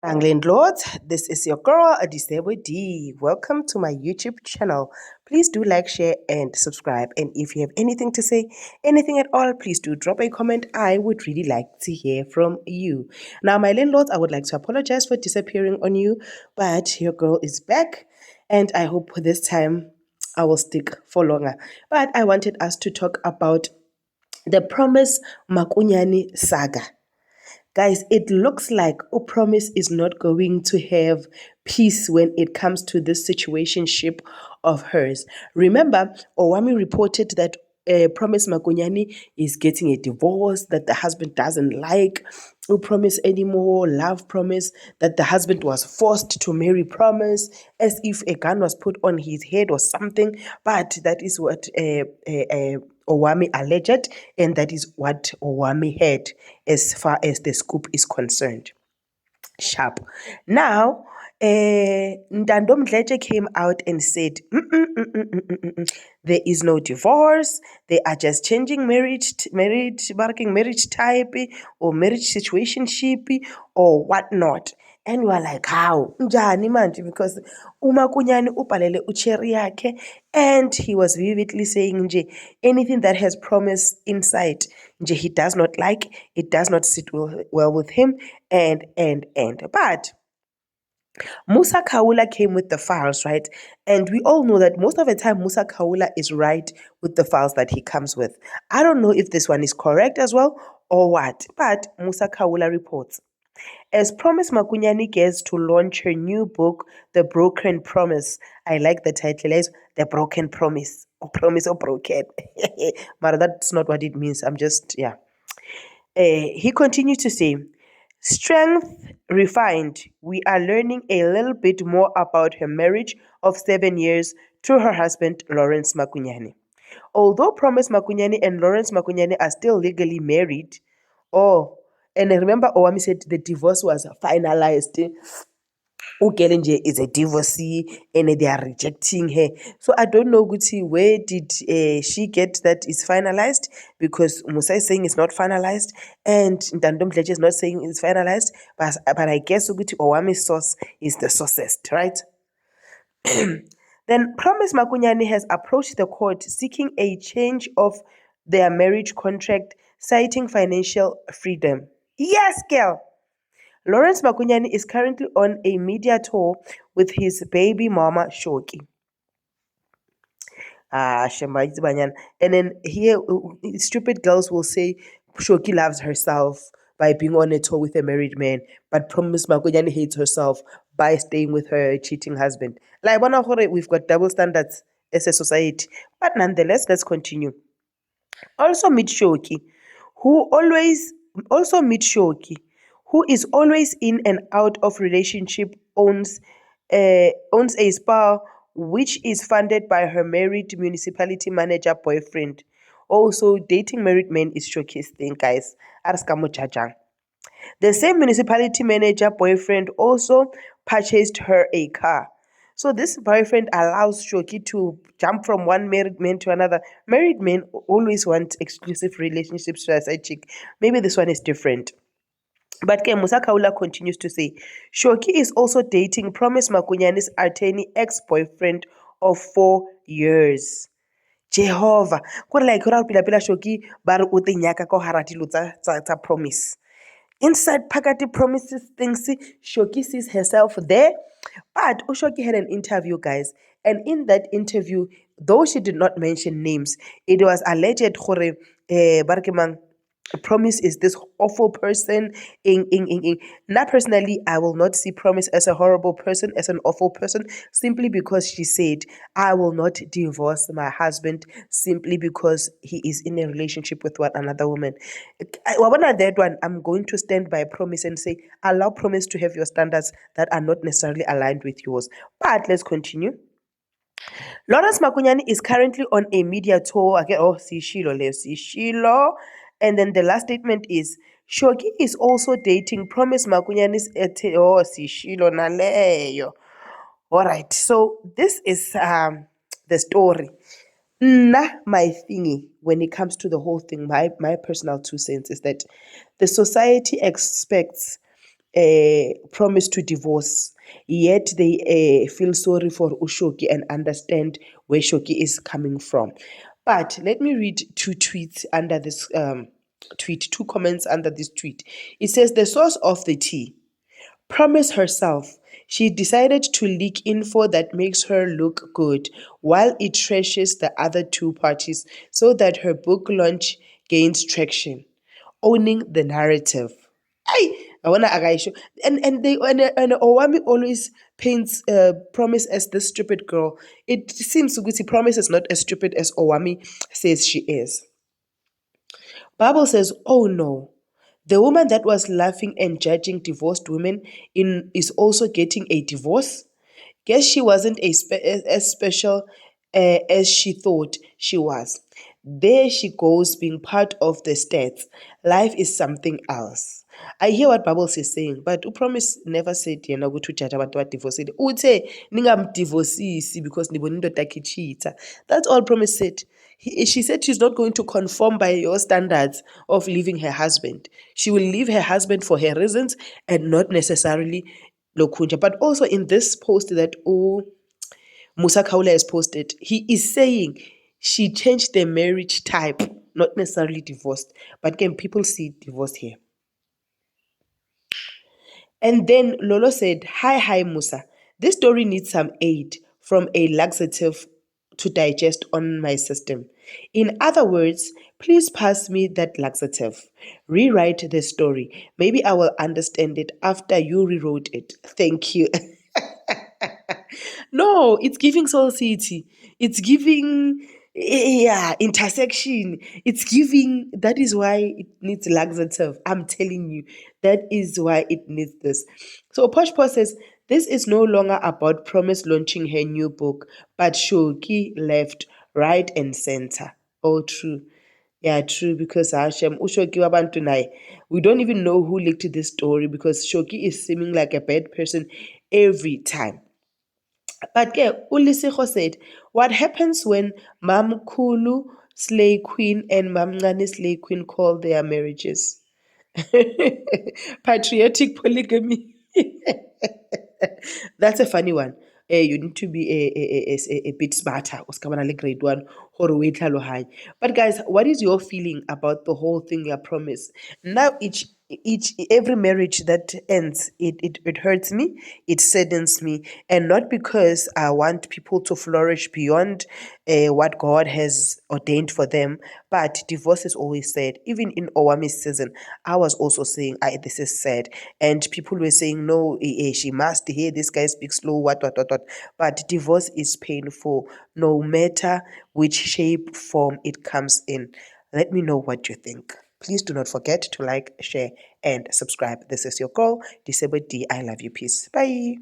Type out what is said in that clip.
Lords, this is your girl Adisebo D. Welcome to my YouTube channel. Please do like, share, and subscribe. And if you have anything to say, anything at all, please do drop a comment. I would really like to hear from you. Now, my landlords, I would like to apologize for disappearing on you, but your girl is back, and I hope this time I will stick for longer. But I wanted us to talk about the Promise Makunyani saga. Guys, it looks like Promise is not going to have peace when it comes to this situationship of hers. Remember, Owami reported that Promise Makunyani is getting a divorce that the husband doesn't like. Promise anymore, love Promise, that the husband was forced to marry Promise as if a gun was put on his head or something. But that is what Owami alleged, and that is what Owami had as far as the scoop is concerned. Sharp. Now, Ntando Mdletshe came out and said, there is no divorce. They are just changing marriage type or marriage situationship or whatnot. And we are like, how? Njani manje? Because uMakunyani upalele ucheri yakhe, and he was vividly saying nje, anything that has promise inside, nje he does not like, it does not sit well with him, and. But Musa Khawula came with the files, right? And we all know that most of the time Musa Khawula is right with the files that he comes with. I don't know if this one is correct as well or what, but Musa Khawula reports. As Promise Makunyani gets to launch her new book, The Broken Promise. I like the title, as The Broken Promise. Or Promise or Broken. But that's not what it means. I'm just, yeah. He continues to say, strength refined, we are learning a little bit more about her marriage of 7 years to her husband, Lawrence Makunyani. Although Promise Makunyani and Lawrence Makunyani are still legally married, and I remember Owami said the divorce was finalized. Ugelenje is a divorcee and they are rejecting her. So I don't know, Guti, where did she get that it's finalized? Because Musa is saying it's not finalized and Ntando Mdletshe is not saying it's finalized. But I guess Guti Owami's source is the sourcest, right? Then Promise Makunyani has approached the court seeking a change of their marriage contract, citing financial freedom. Yes, girl! Lawrence Makunyani is currently on a media tour with his baby mama, Shoki. And then here, stupid girls will say Shoki loves herself by being on a tour with a married man, but Promise Makunyani hates herself by staying with her cheating husband. Like, we've got double standards as a society. But nonetheless, let's continue. Also meet Shoki, who is always in and out of relationship, owns a spa which is funded by her married municipality manager boyfriend. Also, dating married men is Shoki's thing, guys. The same municipality manager boyfriend also purchased her a car. So this boyfriend allows Shoki to jump from one married man to another. Married men always want exclusive relationships to a side chick. Maybe this one is different. But Musa Khawula continues to say, Shoki is also dating Promise Makunyani's attorney ex-boyfriend of 4 years. Jehovah. Like Shoki bar utinyaka ko hara dilo tsa Promise. Inside Pakati Promises things, Shoki sees herself there. But Ushoki had an interview, guys. And in that interview, though she did not mention names, it was alleged gore Barkemang Promise is this awful person. Now, personally, I will not see Promise as a horrible person, as an awful person, simply because she said, I will not divorce my husband simply because he is in a relationship with another woman. That one, I'm going to stand by Promise and say, allow Promise to have your standards that are not necessarily aligned with yours. But let's continue. Lawrence Makunyani is currently on a media tour. Sishilo. And then the last statement is, Shoki is also dating Promise Makunyani's Sishilo naleyo. All right, so this is the story. My thingy, when it comes to the whole thing, my personal 2 cents is that the society expects promise to divorce, yet they feel sorry for Ushoki and understand where Shoki is coming from. But let me read two tweets under this tweet, two comments under this tweet. It says, the source of the tea. Promise herself. She decided to leak info that makes her look good while it trashes the other two parties so that her book launch gains traction. Owning the narrative. I wanna agaisho. And Owami always paints Promise as this stupid girl. It seems Suguti Promise is not as stupid as Owami says she is. Bible says, oh no. The woman that was laughing and judging divorced women is also getting a divorce. Guess she wasn't as special as she thought she was. There she goes being part of the stats. Life is something else. I hear what Bible is saying, but Promise never said yena ukuthi ujaja abantu abadivorcile. Uthe ningamdivorcisi because nibona indoda yakhe icheater. That's all Promise said. She said she's not going to conform by your standards of leaving her husband. She will leave her husband for her reasons and not necessarily Lokunja. But also in this post that Musa Kaula has posted, he is saying she changed the marriage type, not necessarily divorced. But again, people see divorce here. And then Lolo said, hi, Musa. This story needs some aid from a laxative to digest on my system. In other words, please pass me that laxative. Rewrite the story. Maybe I will understand it after you rewrote it. Thank you. No, it's giving Soul City. It's giving intersection. It's giving, that is why it needs laxative. I'm telling you, that is why it needs this. So Posh Posh says, this is no longer about Promise launching her new book, but Shoki left, right and center. Oh, true. Yeah, true, because Hashem, Ushoki wabantu naye. We don't even know who leaked this story because Shoki is seeming like a bad person every time. But Ulisiko said, what happens when Mam Kulu Slay Queen and Mam Ngani Slay Queen call their marriages? Patriotic polygamy. That's a funny one. You need to be a bit smarter. Grade 1 or wait. But guys, what is your feeling about the whole thing? I promise. Now every marriage that ends, it hurts me, it saddens me, and not because I want people to flourish beyond what God has ordained for them, but divorce is always sad. Even in Owami's season, I was also saying, this is sad, and people were saying, no, she must hear this guy speak slow, what. But divorce is painful, no matter which shape, form it comes in. Let me know what you think. Please do not forget to like, share, and subscribe. This is your girl, Disabled D. I love you. Peace. Bye.